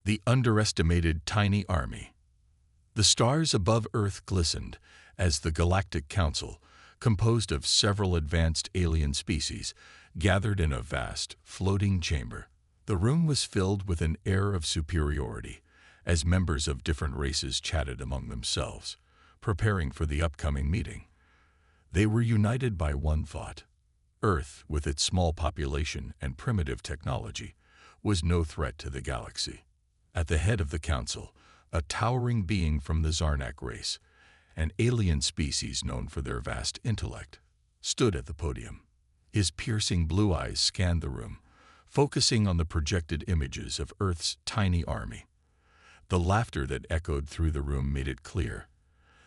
The underestimated tiny army. The stars above Earth glistened as the Galactic Council, composed of several advanced alien species, gathered in a vast, floating chamber. The room was filled with an air of superiority, as members of different races chatted among themselves, preparing for the upcoming meeting. They were united by one thought. Earth, with its small population and primitive technology, was no threat to the galaxy. At the head of the council, a towering being from the Zarnak race, an alien species known for their vast intellect, stood at the podium. His piercing blue eyes scanned the room, focusing on the projected images of Earth's tiny army. The laughter that echoed through the room made it clear.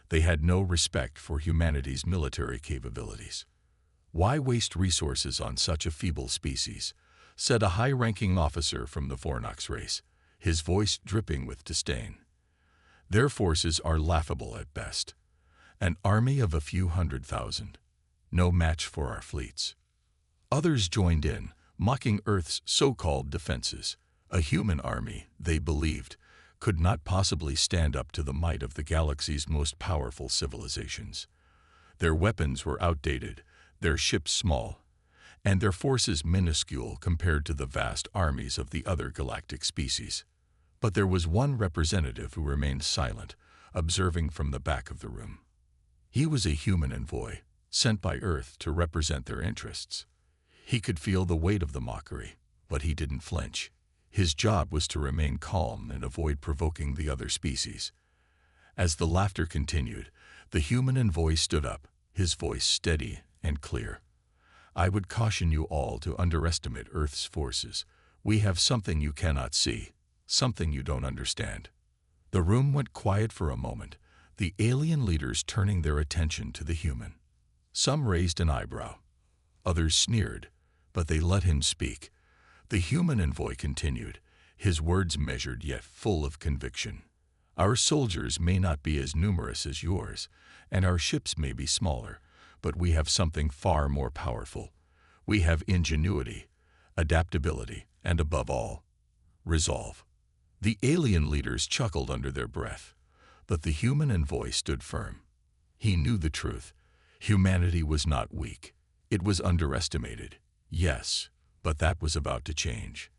They had no respect for humanity's military capabilities. "Why waste resources on such a feeble species?" said a high-ranking officer from the Fornox race, his voice dripping with disdain. "Their forces are laughable at best. An army of a few 100,000. No match for our fleets." Others joined in, mocking Earth's so-called defenses. A human army, they believed, could not possibly stand up to the might of the galaxy's most powerful civilizations. Their weapons were outdated, their ships small, and their forces minuscule compared to the vast armies of the other galactic species. But there was one representative who remained silent, observing from the back of the room. He was a human envoy, sent by Earth to represent their interests. He could feel the weight of the mockery, but he didn't flinch. His job was to remain calm and avoid provoking the other species. As the laughter continued, the human envoy stood up, his voice steady and clear. "I would caution you all to underestimate Earth's forces. We have something you cannot see, something you don't understand." The room went quiet for a moment, the alien leaders turning their attention to the human. Some raised an eyebrow. Others sneered, but they let him speak. The human envoy continued, his words measured yet full of conviction. "Our soldiers may not be as numerous as yours, and our ships may be smaller, but we have something far more powerful. We have ingenuity, adaptability, and above all, resolve." The alien leaders chuckled under their breath, but the human envoy stood firm. He knew the truth. Humanity was not weak. It was underestimated, yes, but that was about to change.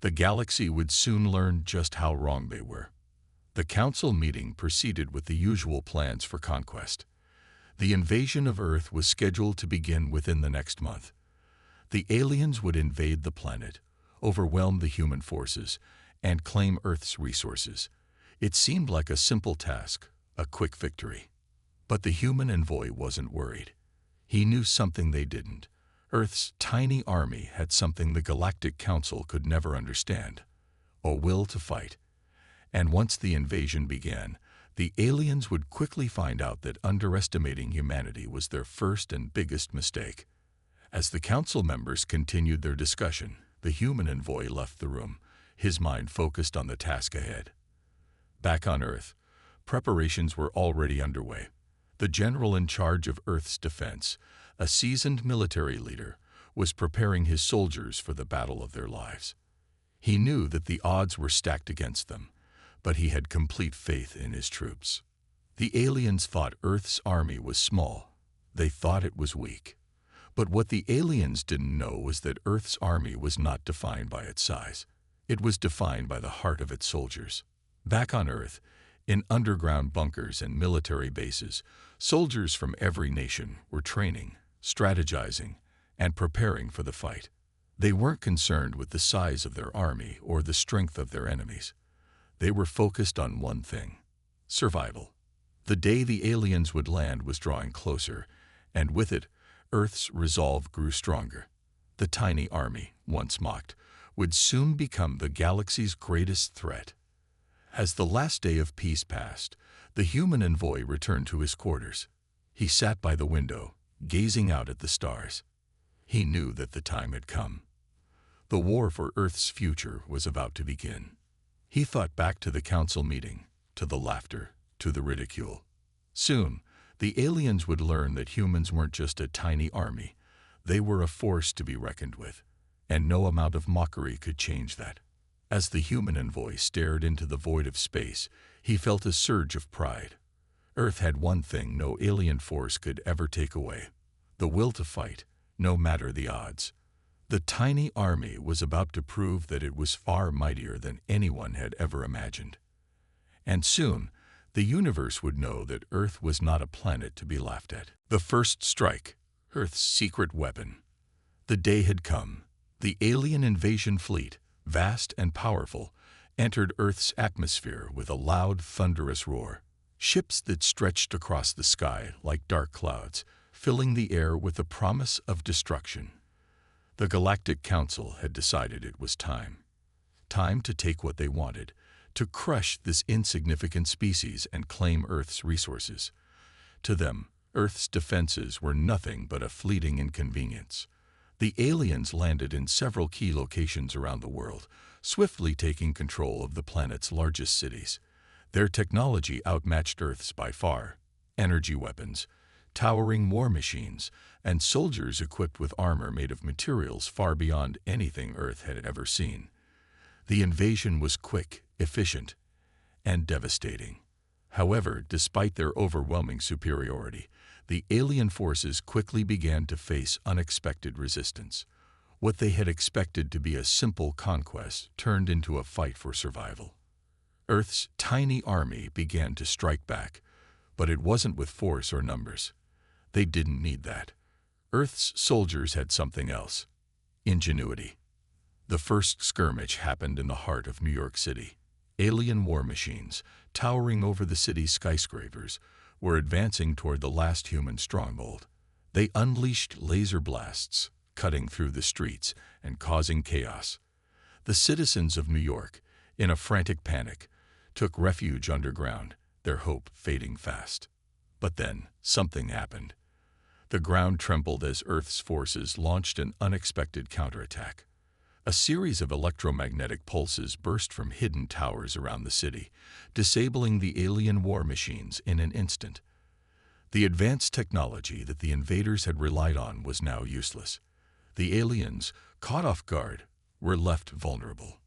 The galaxy would soon learn just how wrong they were. The council meeting proceeded with the usual plans for conquest. The invasion of Earth was scheduled to begin within the next month. The aliens would invade the planet, overwhelm the human forces, and claim Earth's resources. It seemed like a simple task, a quick victory. But the human envoy wasn't worried. He knew something they didn't. Earth's tiny army had something the Galactic Council could never understand: a will to fight. And once the invasion began, the aliens would quickly find out that underestimating humanity was their first and biggest mistake. As the council members continued their discussion, the human envoy left the room, his mind focused on the task ahead. Back on Earth, preparations were already underway. The general in charge of Earth's defense, a seasoned military leader, was preparing his soldiers for the battle of their lives. He knew that the odds were stacked against them, but he had complete faith in his troops. The aliens thought Earth's army was small. They thought it was weak. But what the aliens didn't know was that Earth's army was not defined by its size. It was defined by the heart of its soldiers. Back on Earth, in underground bunkers and military bases, soldiers from every nation were training, strategizing, and preparing for the fight. They weren't concerned with the size of their army or the strength of their enemies. They were focused on one thing: survival. The day the aliens would land was drawing closer, and with it, Earth's resolve grew stronger. The tiny army, once mocked, would soon become the galaxy's greatest threat. As the last day of peace passed, the human envoy returned to his quarters. He sat by the window, gazing out at the stars. He knew that the time had come. The war for Earth's future was about to begin. He thought back to the council meeting, to the laughter, to the ridicule. Soon, the aliens would learn that humans weren't just a tiny army. They were a force to be reckoned with, and no amount of mockery could change that. As the human envoy stared into the void of space, he felt a surge of pride. Earth had one thing no alien force could ever take away: the will to fight, no matter the odds. The tiny army was about to prove that it was far mightier than anyone had ever imagined. And soon, the universe would know that Earth was not a planet to be laughed at. The first strike, Earth's secret weapon. The day had come. The alien invasion fleet, vast and powerful, entered Earth's atmosphere with a loud, thunderous roar. Ships that stretched across the sky like dark clouds, filling the air with the promise of destruction. The Galactic Council had decided it was time. Time to take what they wanted, to crush this insignificant species and claim Earth's resources. To them, Earth's defenses were nothing but a fleeting inconvenience. The aliens landed in several key locations around the world, swiftly taking control of the planet's largest cities. Their technology outmatched Earth's by far. Energy weapons, towering war machines, and soldiers equipped with armor made of materials far beyond anything Earth had ever seen. The invasion was quick, efficient, and devastating. However, despite their overwhelming superiority, the alien forces quickly began to face unexpected resistance. What they had expected to be a simple conquest turned into a fight for survival. Earth's tiny army began to strike back, but it wasn't with force or numbers. They didn't need that. Earth's soldiers had something else: ingenuity. The first skirmish happened in the heart of New York City. Alien war machines, towering over the city's skyscrapers, were advancing toward the last human stronghold. They unleashed laser blasts, cutting through the streets and causing chaos. The citizens of New York, in a frantic panic, took refuge underground, their hope fading fast. But then, something happened. The ground trembled as Earth's forces launched an unexpected counterattack. A series of electromagnetic pulses burst from hidden towers around the city, disabling the alien war machines in an instant. The advanced technology that the invaders had relied on was now useless. The aliens, caught off guard, were left vulnerable.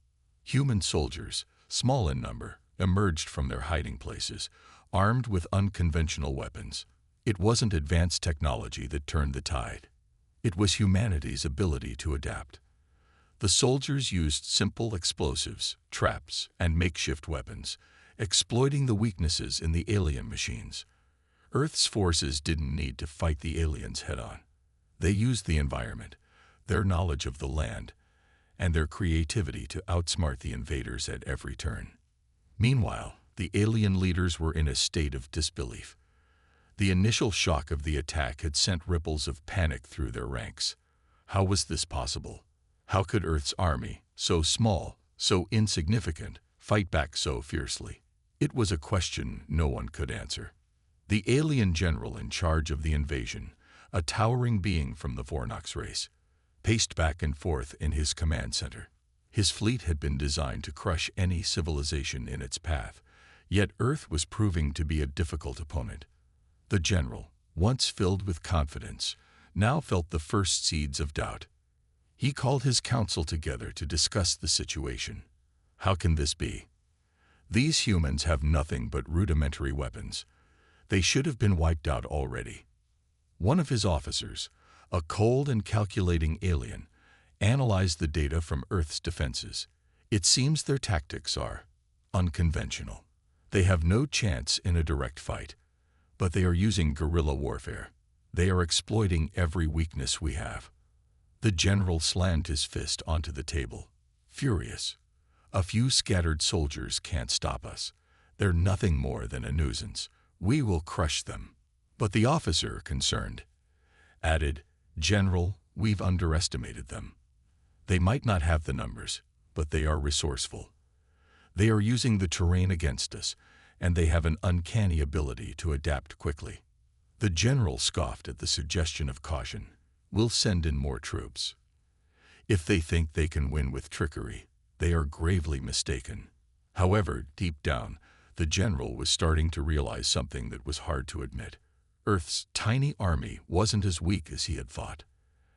Human soldiers, small in number, emerged from their hiding places, armed with unconventional weapons. It wasn't advanced technology that turned the tide. It was humanity's ability to adapt. The soldiers used simple explosives, traps, and makeshift weapons, exploiting the weaknesses in the alien machines. Earth's forces didn't need to fight the aliens head-on. They used the environment, their knowledge of the land, and their creativity to outsmart the invaders at every turn. Meanwhile, the alien leaders were in a state of disbelief. The initial shock of the attack had sent ripples of panic through their ranks. How was this possible? How could Earth's army, so small, so insignificant, fight back so fiercely? It was a question no one could answer. The alien general in charge of the invasion, a towering being from the Vornox race, paced back and forth in his command center. His fleet had been designed to crush any civilization in its path, yet Earth was proving to be a difficult opponent. The general, once filled with confidence, now felt the first seeds of doubt. He called his council together to discuss the situation. How can this be? These humans have nothing but rudimentary weapons. They should have been wiped out already. One of his officers, a cold and calculating alien, analyzed the data from Earth's defenses. It seems their tactics are unconventional. They have no chance in a direct fight, but they are using guerrilla warfare. They are exploiting every weakness we have. The general slammed his fist onto the table, furious. A few scattered soldiers can't stop us. They're nothing more than a nuisance. We will crush them. But the officer, concerned, added, "General, we've underestimated them. They might not have the numbers, but they are resourceful. They are using the terrain against us, and they have an uncanny ability to adapt quickly." The general scoffed at the suggestion of caution. "We'll send in more troops." If they think they can win with trickery, they are gravely mistaken. However, deep down, the general was starting to realize something that was hard to admit. Earth's tiny army wasn't as weak as he had thought.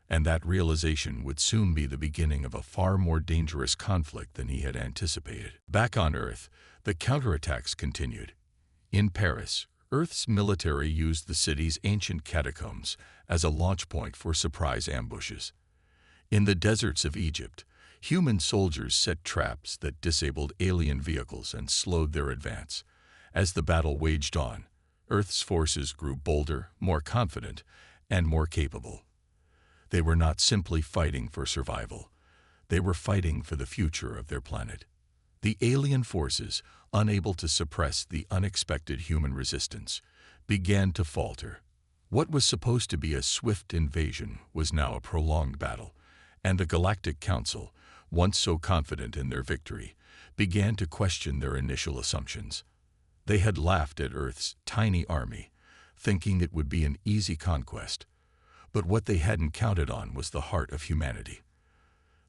And that realization would soon be the beginning of a far more dangerous conflict than he had anticipated. Back on Earth, the counterattacks continued. In Paris, Earth's military used the city's ancient catacombs as a launch point for surprise ambushes. In the deserts of Egypt, human soldiers set traps that disabled alien vehicles and slowed their advance. As the battle waged on, Earth's forces grew bolder, more confident, and more capable. They were not simply fighting for survival. They were fighting for the future of their planet. The alien forces, unable to suppress the unexpected human resistance, began to falter. What was supposed to be a swift invasion was now a prolonged battle, and the Galactic Council, once so confident in their victory, began to question their initial assumptions. They had laughed at Earth's tiny army, thinking it would be an easy conquest. But what they hadn't counted on was the heart of humanity.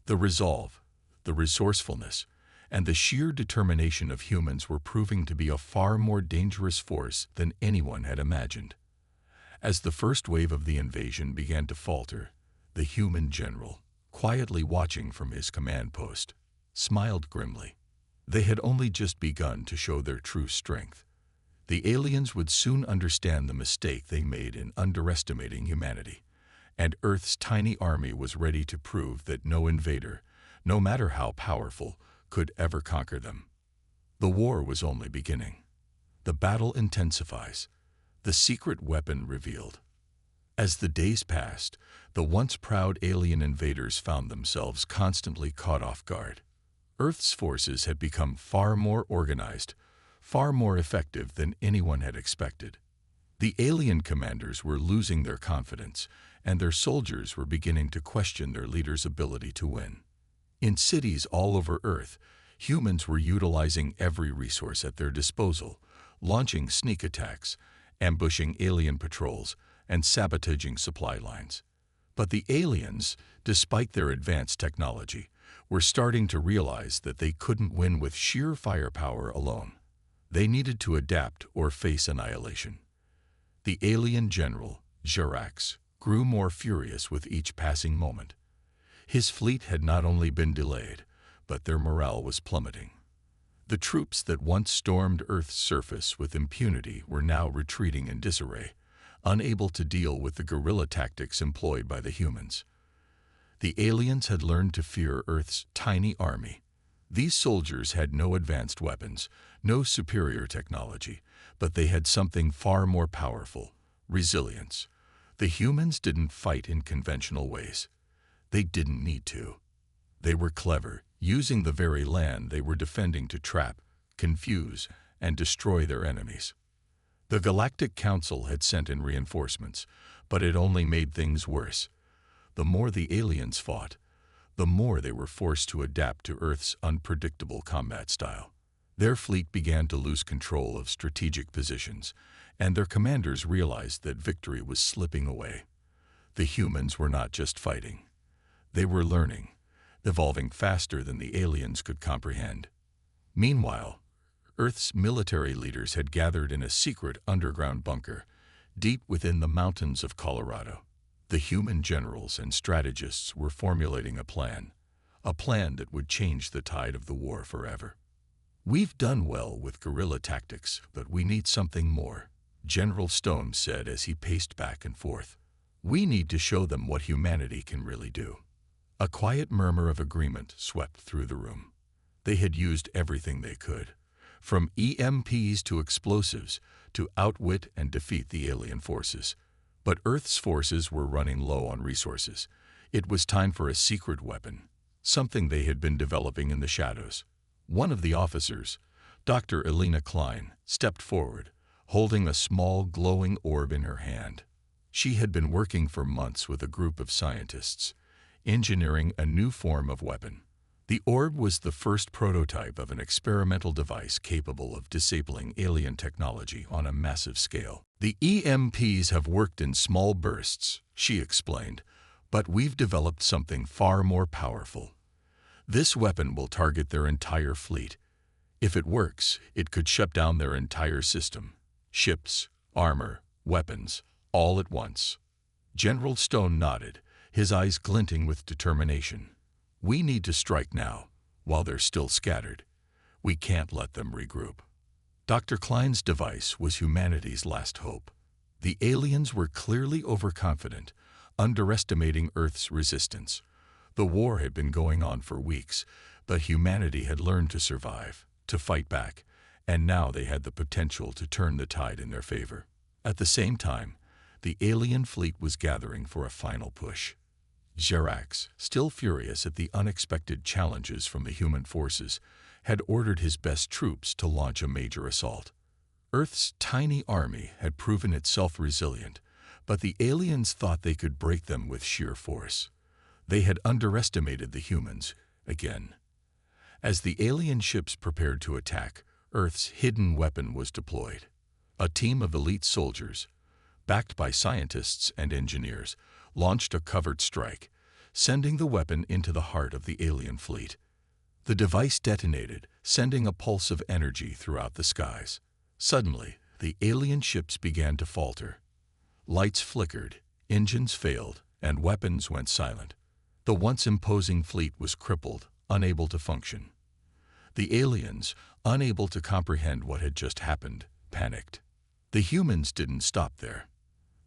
The resolve, the resourcefulness, and the sheer determination of humans were proving to be a far more dangerous force than anyone had imagined. As the first wave of the invasion began to falter, the human general, quietly watching from his command post, smiled grimly. They had only just begun to show their true strength. The aliens would soon understand the mistake they made in underestimating humanity, and Earth's tiny army was ready to prove that no invader, no matter how powerful, could ever conquer them. The war was only beginning. The battle intensifies, the secret weapon revealed. As the days passed, the once proud alien invaders found themselves constantly caught off guard. Earth's forces had become far more organized, far more effective than anyone had expected. The alien commanders were losing their confidence, and their soldiers were beginning to question their leaders' ability to win. In cities all over Earth, humans were utilizing every resource at their disposal, launching sneak attacks, ambushing alien patrols, and sabotaging supply lines. But the aliens, despite their advanced technology, were starting to realize that they couldn't win with sheer firepower alone. They needed to adapt or face annihilation. The alien general, Jerax, grew more furious with each passing moment. His fleet had not only been delayed, but their morale was plummeting. The troops that once stormed Earth's surface with impunity were now retreating in disarray, unable to deal with the guerrilla tactics employed by the humans. The aliens had learned to fear Earth's tiny army. These soldiers had no advanced weapons, no superior technology, but they had something far more powerful: resilience. The humans didn't fight in conventional ways. They didn't need to. They were clever, using the very land they were defending to trap, confuse, and destroy their enemies. The Galactic Council had sent in reinforcements, but it only made things worse. The more the aliens fought, the more they were forced to adapt to Earth's unpredictable combat style. Their fleet began to lose control of strategic positions, and their commanders realized that victory was slipping away. The humans were not just fighting. They were learning, evolving faster than the aliens could comprehend. Meanwhile, Earth's military leaders had gathered in a secret underground bunker, deep within the mountains of Colorado. The human generals and strategists were formulating a plan that would change the tide of the war forever. "We've done well with guerrilla tactics, but we need something more," General Stone said as he paced back and forth. "We need to show them what humanity can really do." A quiet murmur of agreement swept through the room. They had used everything they could, from EMPs to explosives, to outwit and defeat the alien forces. But Earth's forces were running low on resources. It was time for a secret weapon, something they had been developing in the shadows. One of the officers, Dr. Elena Klein, stepped forward, holding a small glowing orb in her hand. She had been working for months with a group of scientists, engineering a new form of weapon. The orb was the first prototype of an experimental device capable of disabling alien technology on a massive scale. "The EMPs have worked in small bursts," she explained, "but we've developed something far more powerful. This weapon will target their entire fleet. If it works, it could shut down their entire system. Ships, armor, weapons, all at once." General Stone nodded, his eyes glinting with determination. "We need to strike now, while they're still scattered. We can't let them regroup." Dr. Klein's device was humanity's last hope. The aliens were clearly overconfident, underestimating Earth's resistance. The war had been going on for weeks, but humanity had learned to survive, to fight back, and now they had the potential to turn the tide in their favor. At the same time, the alien fleet was gathering for a final push. Jerax, still furious at the unexpected challenges from the human forces, had ordered his best troops to launch a major assault. Earth's tiny army had proven itself resilient, but the aliens thought they could break them with sheer force. They had underestimated the humans, again. As the alien ships prepared to attack, Earth's hidden weapon was deployed. A team of elite soldiers, backed by scientists and engineers, launched a covert strike, sending the weapon into the heart of the alien fleet. The device detonated, sending a pulse of energy throughout the skies. Suddenly, the alien ships began to falter. Lights flickered, engines failed, and weapons went silent. The once imposing fleet was crippled, unable to function. The aliens, unable to comprehend what had just happened, panicked. The humans didn't stop there.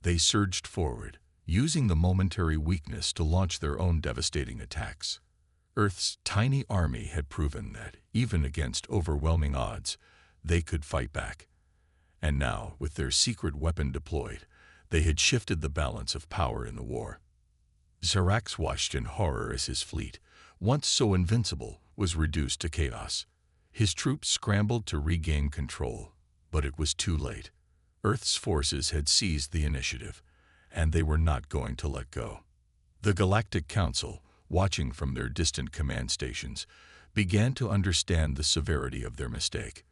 They surged forward, using the momentary weakness to launch their own devastating attacks. Earth's tiny army had proven that, even against overwhelming odds, they could fight back. And now, with their secret weapon deployed, they had shifted the balance of power in the war. Jerax watched in horror as his fleet, once so invincible, was reduced to chaos. His troops scrambled to regain control, but it was too late. Earth's forces had seized the initiative, and they were not going to let go. The Galactic Council, watching from their distant command stations, began to understand the severity of their mistake.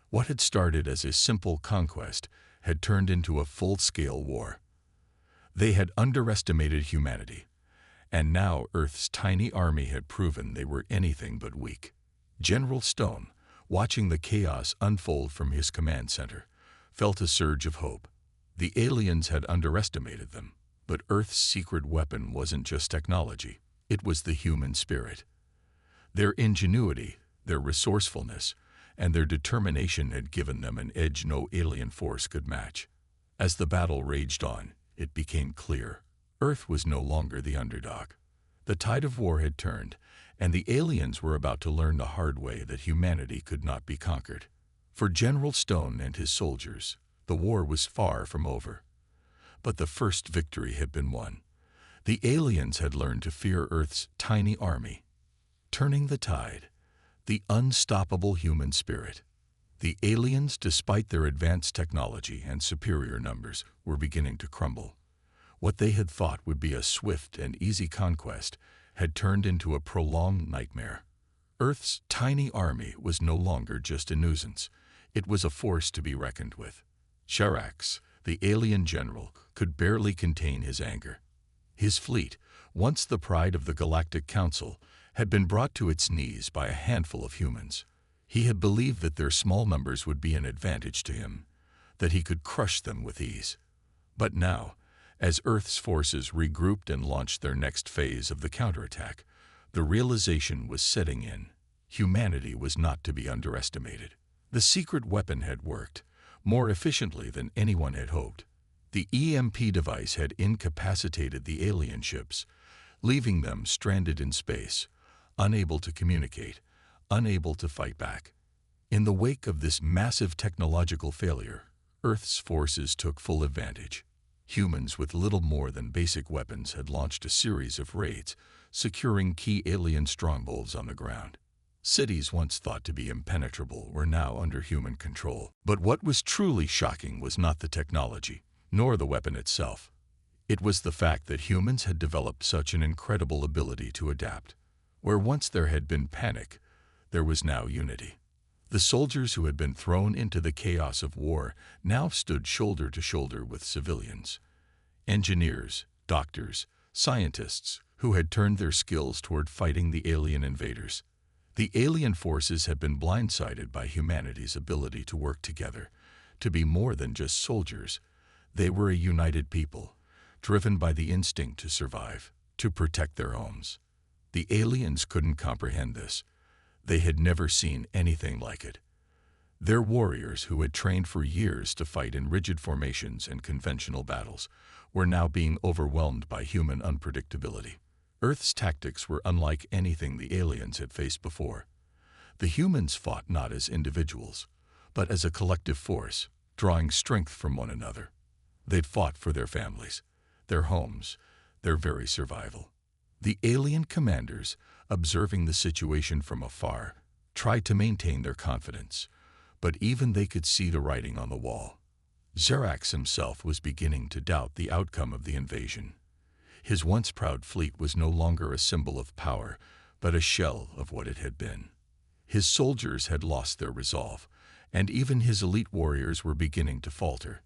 What had started as a simple conquest had turned into a full-scale war. They had underestimated humanity, and now Earth's tiny army had proven they were anything but weak. General Stone, watching the chaos unfold from his command center, felt a surge of hope. The aliens had underestimated them, but Earth's secret weapon wasn't just technology, it was the human spirit. Their ingenuity, their resourcefulness, and their determination had given them an edge no alien force could match. As the battle raged on, it became clear. Earth was no longer the underdog. The tide of war had turned, and the aliens were about to learn the hard way that humanity could not be conquered. For General Stone and his soldiers, the war was far from over. But the first victory had been won. The aliens had learned to fear Earth's tiny army. Turning the tide, the unstoppable human spirit. The aliens, despite their advanced technology and superior numbers, were beginning to crumble. What they had thought would be a swift and easy conquest had turned into a prolonged nightmare. Earth's tiny army was no longer just a nuisance. It was a force to be reckoned with. Jerax, the alien general, could barely contain his anger. His fleet, once the pride of the Galactic Council, had been brought to its knees by a handful of humans. He had believed that their small numbers would be an advantage to him, that he could crush them with ease. But now, as Earth's forces regrouped and launched their next phase of the counterattack, the realization was setting in. Humanity was not to be underestimated. The secret weapon had worked, more efficiently than anyone had hoped. The EMP device had incapacitated the alien ships, leaving them stranded in space, unable to communicate, unable to fight back. In the wake of this massive technological failure, Earth's forces took full advantage. Humans with little more than basic weapons had launched a series of raids, securing key alien strongholds on the ground. Cities once thought to be impenetrable were now under human control. But what was truly shocking was not the technology, nor the weapon itself. It was the fact that humans had developed such an incredible ability to adapt. Where once there had been panic, there was now unity. The soldiers who had been thrown into the chaos of war now stood shoulder to shoulder with civilians. Engineers, doctors, scientists who had turned their skills toward fighting the alien invaders. The alien forces had been blindsided by humanity's ability to work together, to be more than just soldiers. They were a united people, driven by the instinct to survive, to protect their homes. The aliens couldn't comprehend this. They had never seen anything like it. Their warriors, who had trained for years to fight in rigid formations and conventional battles, were now being overwhelmed by human unpredictability. Earth's tactics were unlike anything the aliens had faced before. The humans fought not as individuals, but as a collective force, drawing strength from one another. They'd fought for their families, their homes, their very survival. The alien commanders, observing the situation from afar, tried to maintain their confidence, but even they could see the writing on the wall. Xerax himself was beginning to doubt the outcome of the invasion. His once proud fleet was no longer a symbol of power, but a shell of what it had been. His soldiers had lost their resolve, and even his elite warriors were beginning to falter.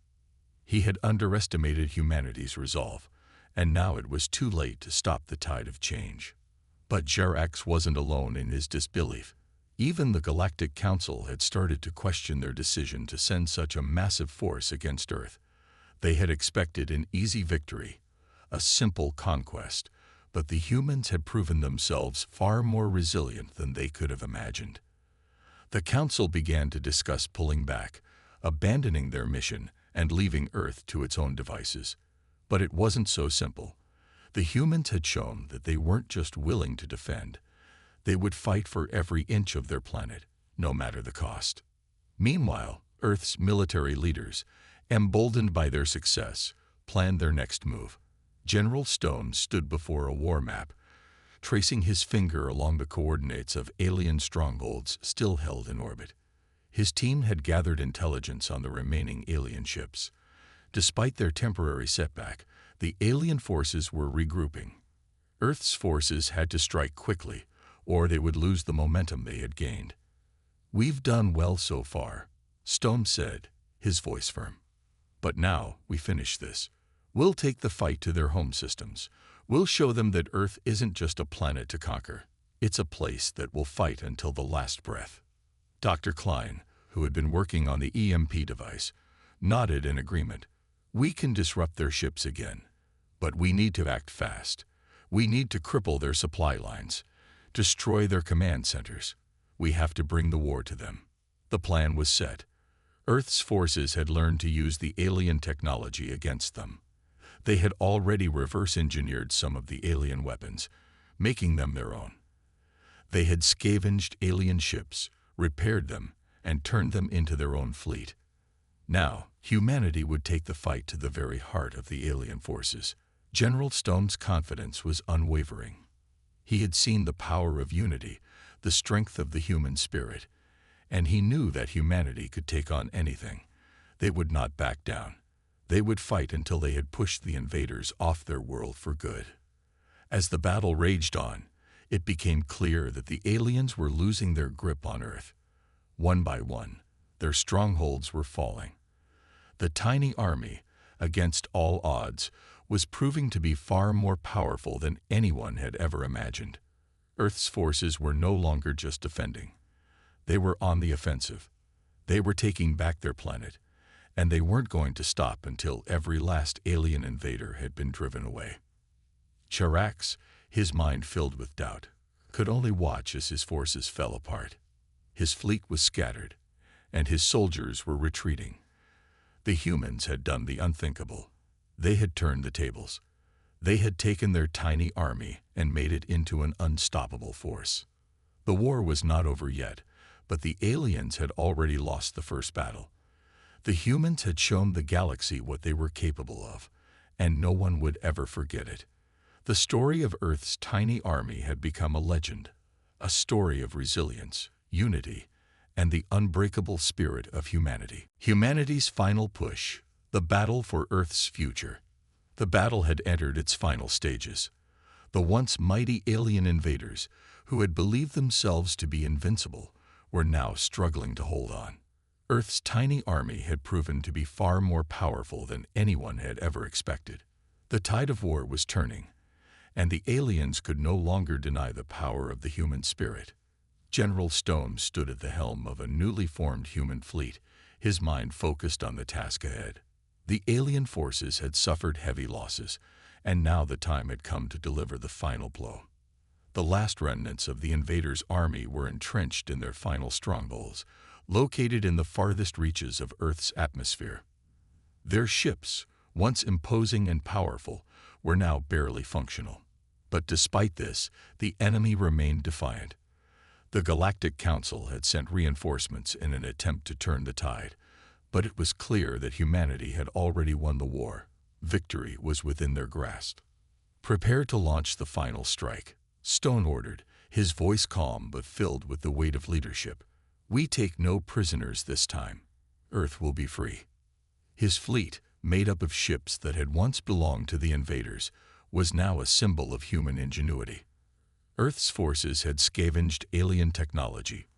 He had underestimated humanity's resolve, and now it was too late to stop the tide of change. But Xerax wasn't alone in his disbelief. Even the Galactic Council had started to question their decision to send such a massive force against Earth. They had expected an easy victory, a simple conquest, but the humans had proven themselves far more resilient than they could have imagined. The Council began to discuss pulling back, abandoning their mission, and leaving Earth to its own devices. But it wasn't so simple. The humans had shown that they weren't just willing to defend. They would fight for every inch of their planet, no matter the cost. Meanwhile, Earth's military leaders, emboldened by their success, planned their next move. General Stone stood before a war map, tracing his finger along the coordinates of alien strongholds still held in orbit. His team had gathered intelligence on the remaining alien ships. Despite their temporary setback, the alien forces were regrouping. Earth's forces had to strike quickly, or they would lose the momentum they had gained. "We've done well so far," Stone said, his voice firm. "But now we finish this. We'll take the fight to their home systems. We'll show them that Earth isn't just a planet to conquer. It's a place that will fight until the last breath." Dr. Klein, who had been working on the EMP device, nodded in agreement. "We can disrupt their ships again, but we need to act fast. We need to cripple their supply lines, destroy their command centers. We have to bring the war to them." The plan was set. Earth's forces had learned to use the alien technology against them. They had already reverse-engineered some of the alien weapons, making them their own. They had scavenged alien ships, repaired them, and turned them into their own fleet. Now, humanity would take the fight to the very heart of the alien forces. General Stone's confidence was unwavering. He had seen the power of unity, the strength of the human spirit, and he knew that humanity could take on anything. They would not back down. They would fight until they had pushed the invaders off their world for good. As the battle raged on, it became clear that the aliens were losing their grip on Earth. One by one, their strongholds were falling. The tiny army, against all odds, was proving to be far more powerful than anyone had ever imagined. Earth's forces were no longer just defending. They were on the offensive. They were taking back their planet, and they weren't going to stop until every last alien invader had been driven away. Xerax, his mind filled with doubt, could only watch as his forces fell apart. His fleet was scattered, and his soldiers were retreating. The humans had done the unthinkable. They had turned the tables. They had taken their tiny army and made it into an unstoppable force. The war was not over yet, but the aliens had already lost the first battle. The humans had shown the galaxy what they were capable of, and no one would ever forget it. The story of Earth's tiny army had become a legend, a story of resilience, unity, and the unbreakable spirit of humanity. Humanity's final push, the battle for Earth's future. The battle had entered its final stages. The once mighty alien invaders, who had believed themselves to be invincible, were now struggling to hold on. Earth's tiny army had proven to be far more powerful than anyone had ever expected. The tide of war was turning, and the aliens could no longer deny the power of the human spirit. General Stone stood at the helm of a newly formed human fleet, his mind focused on the task ahead. The alien forces had suffered heavy losses, and now the time had come to deliver the final blow. The last remnants of the invaders' army were entrenched in their final strongholds, located in the farthest reaches of Earth's atmosphere. Their ships, once imposing and powerful, were now barely functional. But despite this, the enemy remained defiant. The Galactic Council had sent reinforcements in an attempt to turn the tide, but it was clear that humanity had already won the war. Victory was within their grasp. "Prepare to launch the final strike," Stone ordered, his voice calm but filled with the weight of leadership. "We take no prisoners this time. Earth will be free." His fleet, made up of ships that had once belonged to the invaders, was now a symbol of human ingenuity. Earth's forces had scavenged alien technology,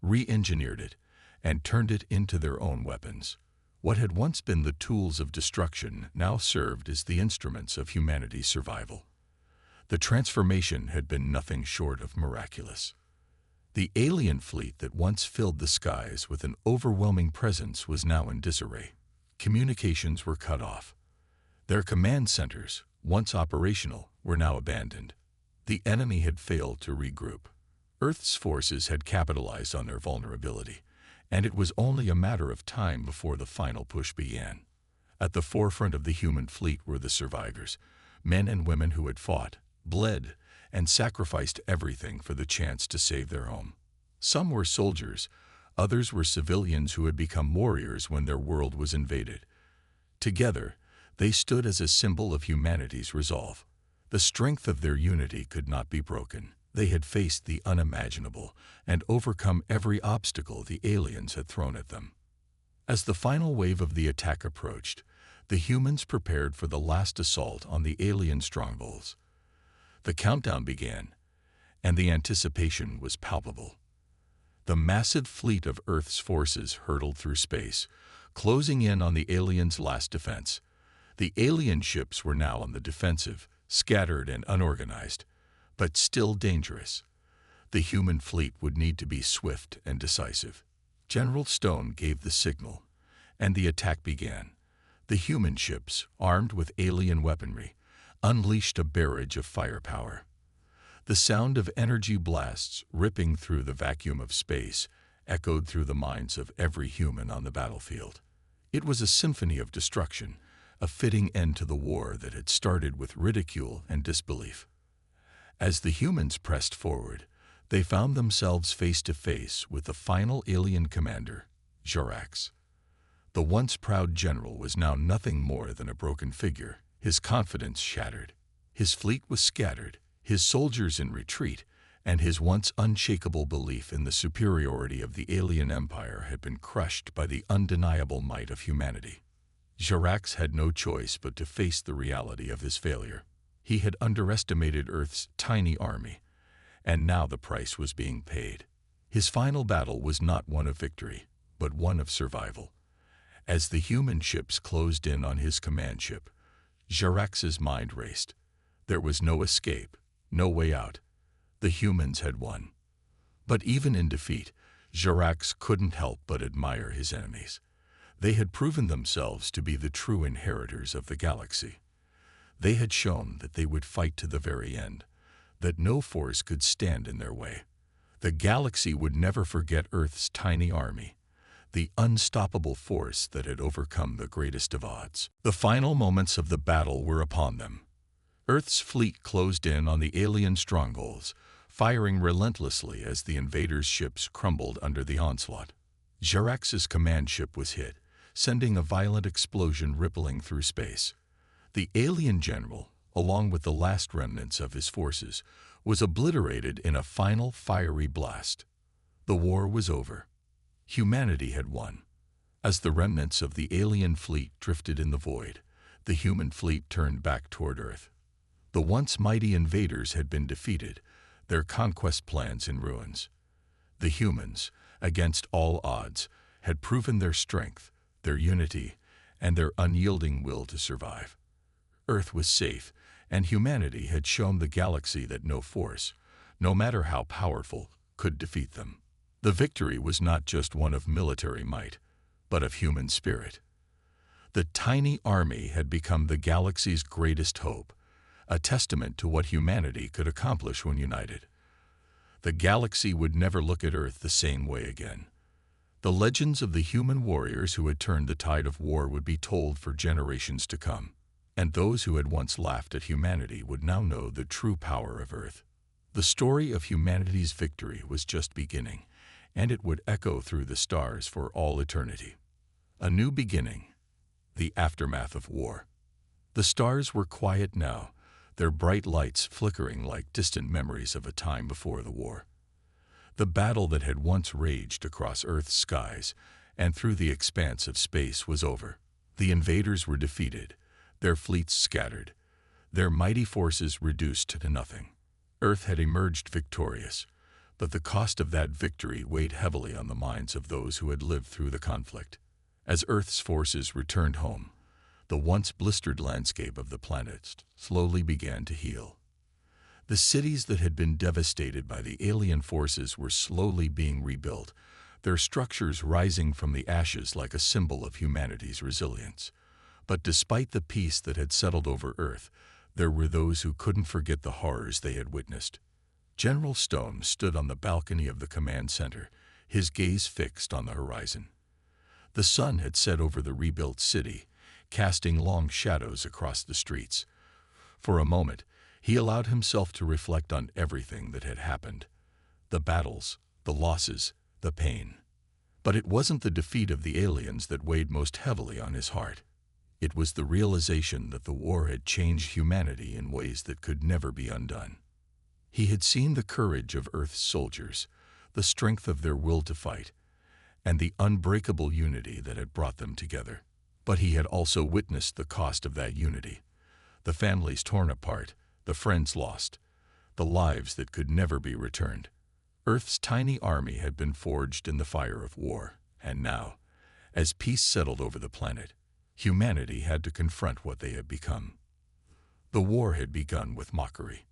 re-engineered it, and turned it into their own weapons. What had once been the tools of destruction now served as the instruments of humanity's survival. The transformation had been nothing short of miraculous. The alien fleet that once filled the skies with an overwhelming presence was now in disarray. Communications were cut off. Their command centers, once operational, were now abandoned. The enemy had failed to regroup. Earth's forces had capitalized on their vulnerability, and it was only a matter of time before the final push began. At the forefront of the human fleet were the survivors, men and women who had fought, bled, and sacrificed everything for the chance to save their home. Some were soldiers, others were civilians who had become warriors when their world was invaded. Together, they stood as a symbol of humanity's resolve. The strength of their unity could not be broken. They had faced the unimaginable and overcome every obstacle the aliens had thrown at them. As the final wave of the attack approached, the humans prepared for the last assault on the alien strongholds. The countdown began, and the anticipation was palpable. The massive fleet of Earth's forces hurtled through space, closing in on the aliens' last defense. The alien ships were now on the defensive, scattered and unorganized, but still dangerous. The human fleet would need to be swift and decisive. General Stone gave the signal, and the attack began. The human ships, armed with alien weaponry, unleashed a barrage of firepower. The sound of energy blasts ripping through the vacuum of space echoed through the minds of every human on the battlefield. It was a symphony of destruction, a fitting end to the war that had started with ridicule and disbelief. As the humans pressed forward, they found themselves face to face with the final alien commander, Jarax. The once proud general was now nothing more than a broken figure, his confidence shattered. His fleet was scattered, his soldiers in retreat, and his once unshakable belief in the superiority of the alien empire had been crushed by the undeniable might of humanity. Jarax had no choice but to face the reality of his failure. He had underestimated Earth's tiny army, and now the price was being paid. His final battle was not one of victory, but one of survival. As the human ships closed in on his command ship, Jarax's mind raced. There was no escape, no way out. The humans had won. But even in defeat, Jarax couldn't help but admire his enemies. They had proven themselves to be the true inheritors of the galaxy. They had shown that they would fight to the very end, that no force could stand in their way. The galaxy would never forget Earth's tiny army, the unstoppable force that had overcome the greatest of odds. The final moments of the battle were upon them. Earth's fleet closed in on the alien strongholds, firing relentlessly as the invaders' ships crumbled under the onslaught. Jarax's command ship was hit, sending a violent explosion rippling through space. The alien general, along with the last remnants of his forces, was obliterated in a final fiery blast. The war was over. Humanity had won. As the remnants of the alien fleet drifted in the void, the human fleet turned back toward Earth. The once mighty invaders had been defeated, their conquest plans in ruins. The humans, against all odds, had proven their strength, their unity, and their unyielding will to survive. Earth was safe, and humanity had shown the galaxy that no force, no matter how powerful, could defeat them. The victory was not just one of military might, but of human spirit. The tiny army had become the galaxy's greatest hope, a testament to what humanity could accomplish when united. The galaxy would never look at Earth the same way again. The legends of the human warriors who had turned the tide of war would be told for generations to come, and those who had once laughed at humanity would now know the true power of Earth. The story of humanity's victory was just beginning, and it would echo through the stars for all eternity. A new beginning, the aftermath of war. The stars were quiet now, their bright lights flickering like distant memories of a time before the war. The battle that had once raged across Earth's skies and through the expanse of space was over. The invaders were defeated, their fleets scattered, their mighty forces reduced to nothing. Earth had emerged victorious, but the cost of that victory weighed heavily on the minds of those who had lived through the conflict. As Earth's forces returned home, the once blistered landscape of the planet slowly began to heal. The cities that had been devastated by the alien forces were slowly being rebuilt, their structures rising from the ashes like a symbol of humanity's resilience. But despite the peace that had settled over Earth, there were those who couldn't forget the horrors they had witnessed. General Stone stood on the balcony of the command center, his gaze fixed on the horizon. The sun had set over the rebuilt city, casting long shadows across the streets. For a moment, he allowed himself to reflect on everything that had happened. The battles, the losses, the pain. But it wasn't the defeat of the aliens that weighed most heavily on his heart. It was the realization that the war had changed humanity in ways that could never be undone. He had seen the courage of Earth's soldiers, the strength of their will to fight, and the unbreakable unity that had brought them together. But he had also witnessed the cost of that unity. The families torn apart, the friends lost, the lives that could never be returned. Earth's tiny army had been forged in the fire of war, and now, as peace settled over the planet, humanity had to confront what they had become. The war had begun with mockery.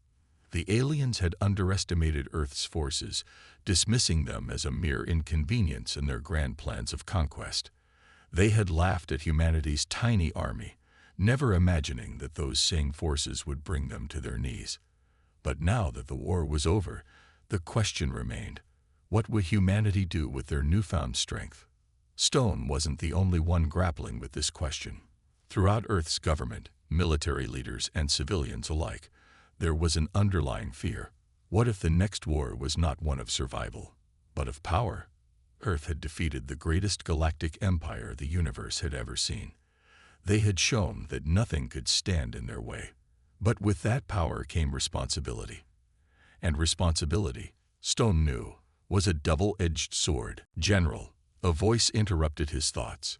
The aliens had underestimated Earth's forces, dismissing them as a mere inconvenience in their grand plans of conquest. They had laughed at humanity's tiny army, never imagining that those same forces would bring them to their knees. But now that the war was over, the question remained, what would humanity do with their newfound strength? Stone wasn't the only one grappling with this question. Throughout Earth's government, military leaders and civilians alike, there was an underlying fear. What if the next war was not one of survival, but of power? Earth had defeated the greatest galactic empire the universe had ever seen. They had shown that nothing could stand in their way. But with that power came responsibility. And responsibility, Stone knew, was a double-edged sword. "General," a voice interrupted his thoughts.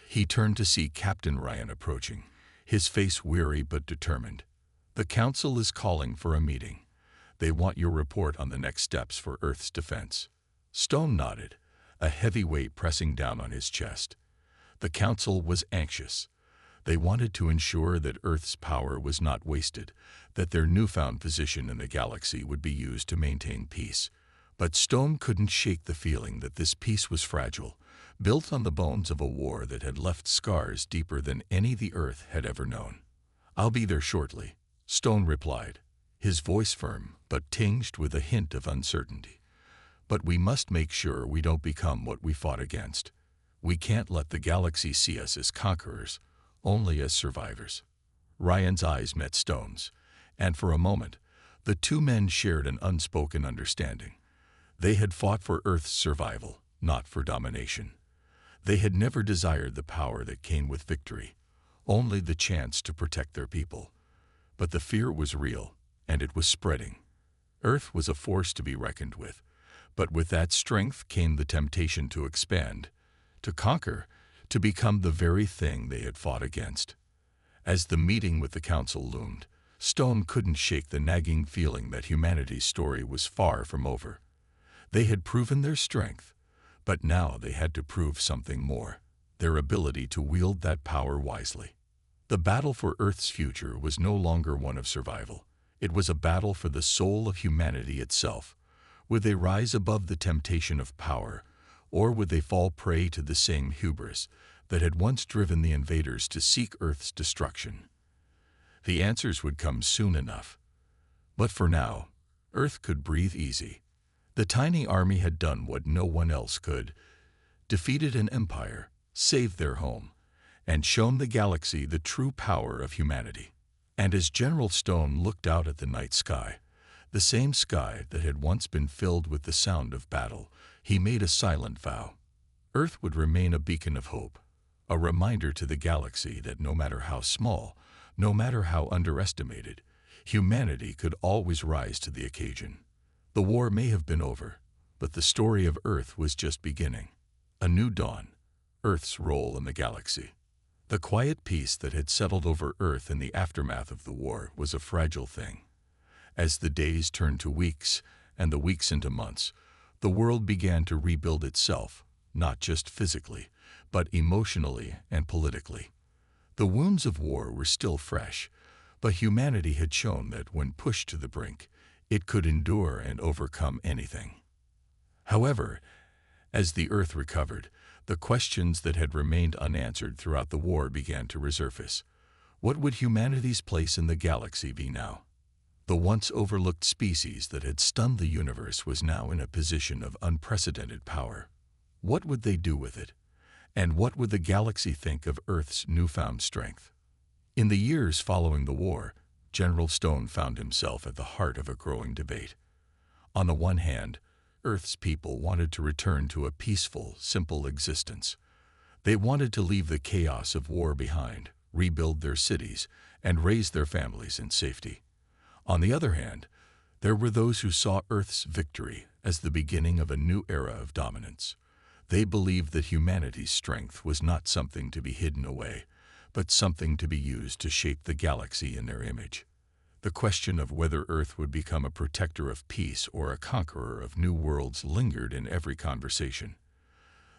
He turned to see Captain Ryan approaching, his face weary but determined. "The Council is calling for a meeting. They want your report on the next steps for Earth's defense." Stone nodded, a heavy weight pressing down on his chest. The Council was anxious. They wanted to ensure that Earth's power was not wasted, that their newfound position in the galaxy would be used to maintain peace. But Stone couldn't shake the feeling that this peace was fragile, built on the bones of a war that had left scars deeper than any the Earth had ever known. "I'll be there shortly," Stone replied, his voice firm but tinged with a hint of uncertainty. "But we must make sure we don't become what we fought against. We can't let the galaxy see us as conquerors, only as survivors." Ryan's eyes met Stone's, and for a moment, the two men shared an unspoken understanding. They had fought for Earth's survival, not for domination. They had never desired the power that came with victory, only the chance to protect their people. But the fear was real, and it was spreading. Earth was a force to be reckoned with, but with that strength came the temptation to expand, to conquer, to become the very thing they had fought against. As the meeting with the Council loomed, Stone couldn't shake the nagging feeling that humanity's story was far from over. They had proven their strength, but now they had to prove something more, their ability to wield that power wisely. The battle for Earth's future was no longer one of survival. It was a battle for the soul of humanity itself. Would they rise above the temptation of power, or would they fall prey to the same hubris that had once driven the invaders to seek Earth's destruction? The answers would come soon enough. But for now, Earth could breathe easy. The tiny army had done what no one else could: defeated an empire, saved their home, and shown the galaxy the true power of humanity. And as General Stone looked out at the night sky, the same sky that had once been filled with the sound of battle, he made a silent vow. Earth would remain a beacon of hope, a reminder to the galaxy that no matter how small, no matter how underestimated, humanity could always rise to the occasion. The war may have been over, but the story of Earth was just beginning. A new dawn, Earth's role in the galaxy. The quiet peace that had settled over Earth in the aftermath of the war was a fragile thing. As the days turned to weeks and the weeks into months, the world began to rebuild itself, not just physically, but emotionally and politically. The wounds of war were still fresh, but humanity had shown that when pushed to the brink, it could endure and overcome anything. However, as the Earth recovered, the questions that had remained unanswered throughout the war began to resurface. What would humanity's place in the galaxy be now? The once overlooked species that had stunned the universe was now in a position of unprecedented power. What would they do with it? And what would the galaxy think of Earth's newfound strength? In the years following the war, General Stone found himself at the heart of a growing debate. On the one hand, Earth's people wanted to return to a peaceful, simple existence. They wanted to leave the chaos of war behind, rebuild their cities, and raise their families in safety. On the other hand, there were those who saw Earth's victory as the beginning of a new era of dominance. They believed that humanity's strength was not something to be hidden away, but something to be used to shape the galaxy in their image. The question of whether Earth would become a protector of peace or a conqueror of new worlds lingered in every conversation.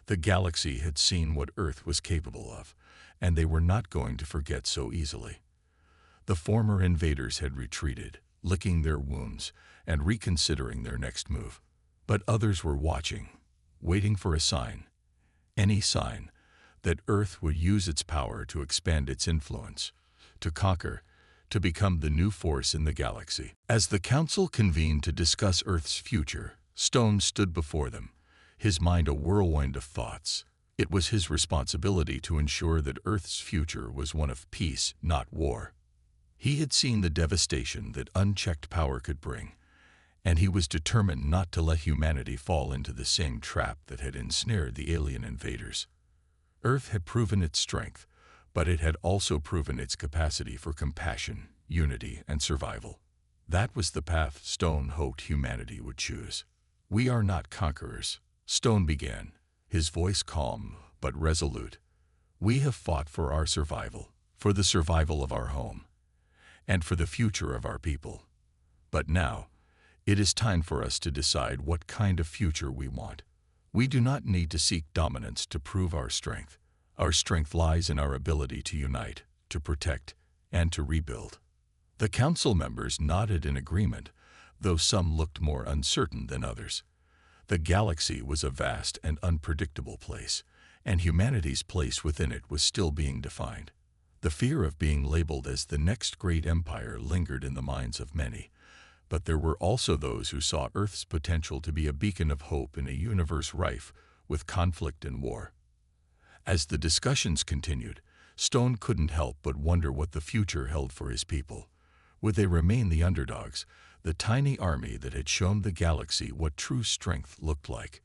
The galaxy had seen what Earth was capable of, and they were not going to forget so easily. The former invaders had retreated, licking their wounds and reconsidering their next move. But others were watching, waiting for a sign, any sign, that Earth would use its power to expand its influence, to conquer, to become the new force in the galaxy. As the council convened to discuss Earth's future, Stone stood before them, his mind a whirlwind of thoughts. It was his responsibility to ensure that Earth's future was one of peace, not war. He had seen the devastation that unchecked power could bring, and he was determined not to let humanity fall into the same trap that had ensnared the alien invaders. Earth had proven its strength, but it had also proven its capacity for compassion, unity, and survival. That was the path Stone hoped humanity would choose. "We are not conquerors," Stone began, his voice calm but resolute. "We have fought for our survival, for the survival of our home, and for the future of our people. But now, it is time for us to decide what kind of future we want. We do not need to seek dominance to prove our strength. Our strength lies in our ability to unite, to protect, and to rebuild." The council members nodded in agreement, though some looked more uncertain than others. The galaxy was a vast and unpredictable place, and humanity's place within it was still being defined. The fear of being labeled as the next great empire lingered in the minds of many, but there were also those who saw Earth's potential to be a beacon of hope in a universe rife with conflict and war. As the discussions continued, Stone couldn't help but wonder what the future held for his people. Would they remain the underdogs, the tiny army that had shown the galaxy what true strength looked like?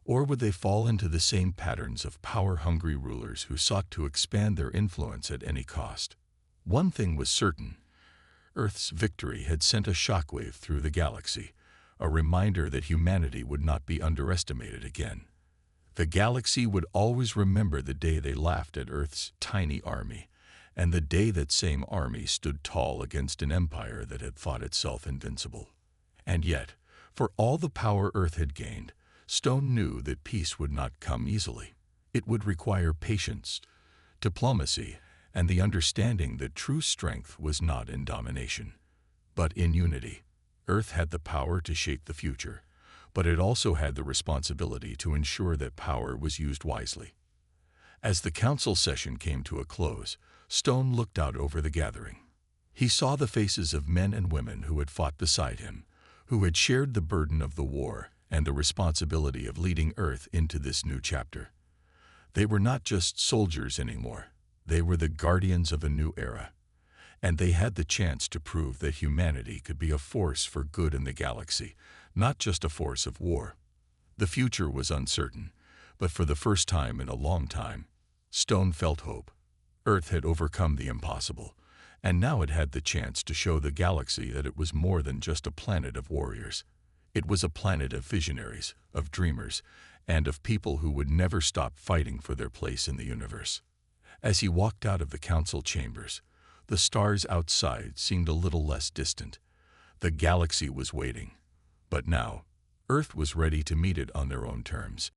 Or would they fall into the same patterns of power-hungry rulers who sought to expand their influence at any cost? One thing was certain: Earth's victory had sent a shockwave through the galaxy, a reminder that humanity would not be underestimated again. The galaxy would always remember the day they laughed at Earth's tiny army, and the day that same army stood tall against an empire that had thought itself invincible. And yet, for all the power Earth had gained, Stone knew that peace would not come easily. It would require patience, diplomacy, and the understanding that true strength was not in domination, but in unity. Earth had the power to shape the future, but it also had the responsibility to ensure that power was used wisely. As the council session came to a close, Stone looked out over the gathering. He saw the faces of men and women who had fought beside him, who had shared the burden of the war and the responsibility of leading Earth into this new chapter. They were not just soldiers anymore. They were the guardians of a new era. And they had the chance to prove that humanity could be a force for good in the galaxy, not just a force of war. The future was uncertain, but for the first time in a long time, Stone felt hope. Earth had overcome the impossible, and now it had the chance to show the galaxy that it was more than just a planet of warriors. It was a planet of visionaries, of dreamers, and of people who would never stop fighting for their place in the universe. As he walked out of the council chambers, the stars outside seemed a little less distant. The galaxy was waiting. But now, Earth was ready to meet it on their own terms.